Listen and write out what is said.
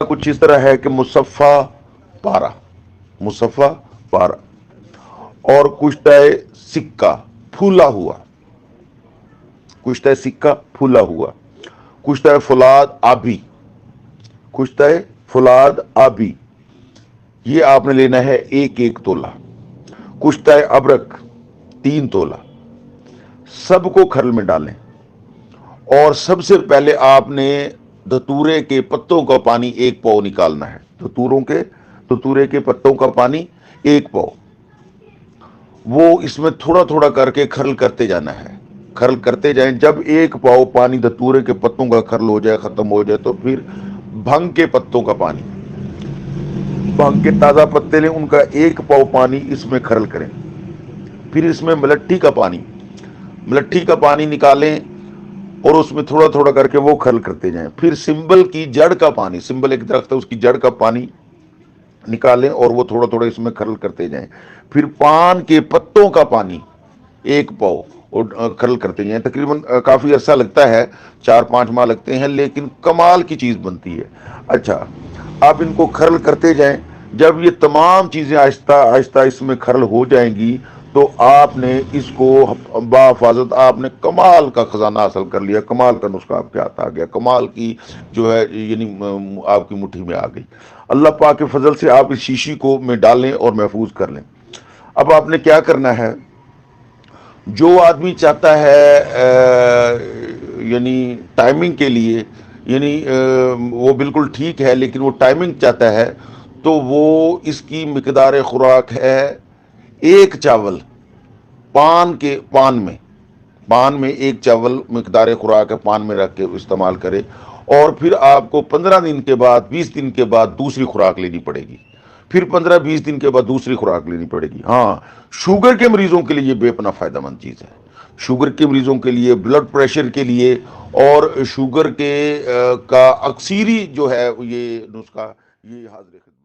کچھ اس طرح ہے کہ مصفہ پارا، مصفہ پارا، اور کشتہ سکہ پھولا ہوا، کشتہ سکہ پھولا ہوا، کشتہ فولاد آبی، کشتہ فولاد آبی، یہ آپ نے لینا ہے 1 تولہ، کشتہ ابرک 3 تولہ، سب کو کھرل میں ڈالیں، اور سب سے پہلے آپ نے دھتورے کے پتوں کا پانی 1 پاؤ نکالنا ہے، دھتورے کے پتوں کا پانی 1 پاؤ، وہ اس میں تھوڑا تھوڑا کر کے کھرل کرتے جانا ہے، کھرل کرتے جائیں، جب 1 پاؤ پانی دھتورے کے پتوں کا کھرل ہو جائے، ختم ہو جائے، تو پھر بھنگ کے پتوں کا پانی، بھنگ کے تازہ پتے لیں، ان کا 1 پاؤ پانی اس میں کھرل کریں، پھر اس میں ملٹھی کا پانی نکالیں، اور اس میں تھوڑا تھوڑا کر کے وہ کھرل کرتے جائیں، پھر سمبل کی جڑ کا پانی، سمبل ایک درخت ہے، اس کی جڑ کا پانی نکالیں اور وہ تھوڑا تھوڑا اس میں کھرل کرتے جائیں، پھر پان کے پتوں کا پانی 1 پاؤ اور کھرل کرتے جائیں، تقریباً کافی عرصہ لگتا ہے، 4-5 ماہ لگتے ہیں، لیکن کمال کی چیز بنتی ہے۔ اچھا، آپ ان کو کھرل کرتے جائیں، جب یہ تمام چیزیں آہستہ آہستہ اس میں کھرل ہو جائیں گی، تو آپ نے اس کو بحفاظت، آپ نے کمال کا خزانہ حاصل کر لیا، کمال کا نسخہ آپ کے ہاتھ آ گیا، کمال کی جو ہے یعنی آپ کی مٹھی میں آ گئی۔ اللہ پاک کے فضل سے آپ اس شیشی کو میں ڈالیں اور محفوظ کر لیں۔ اب آپ نے کیا کرنا ہے، جو آدمی چاہتا ہے یعنی ٹائمنگ کے لیے، یعنی وہ بالکل ٹھیک ہے لیکن وہ ٹائمنگ چاہتا ہے، تو وہ اس کی مقدار خوراک ہے 1 چاول، پان میں 1 چاول مقدار خوراک ہے، پان میں رکھ کے استعمال کرے، اور پھر آپ کو 15 دن کے بعد، 20 دن کے بعد دوسری خوراک لینی پڑے گی، پھر 15-20 دن کے بعد دوسری خوراک لینی پڑے گی۔ ہاں، شوگر کے مریضوں کے لیے یہ بے پناہ فائدہ مند چیز ہے، شوگر کے مریضوں کے لیے، بلڈ پریشر کے لیے، اور شوگر کے کا اکثیری جو ہے یہ نسخہ، یہ حاضر خدمت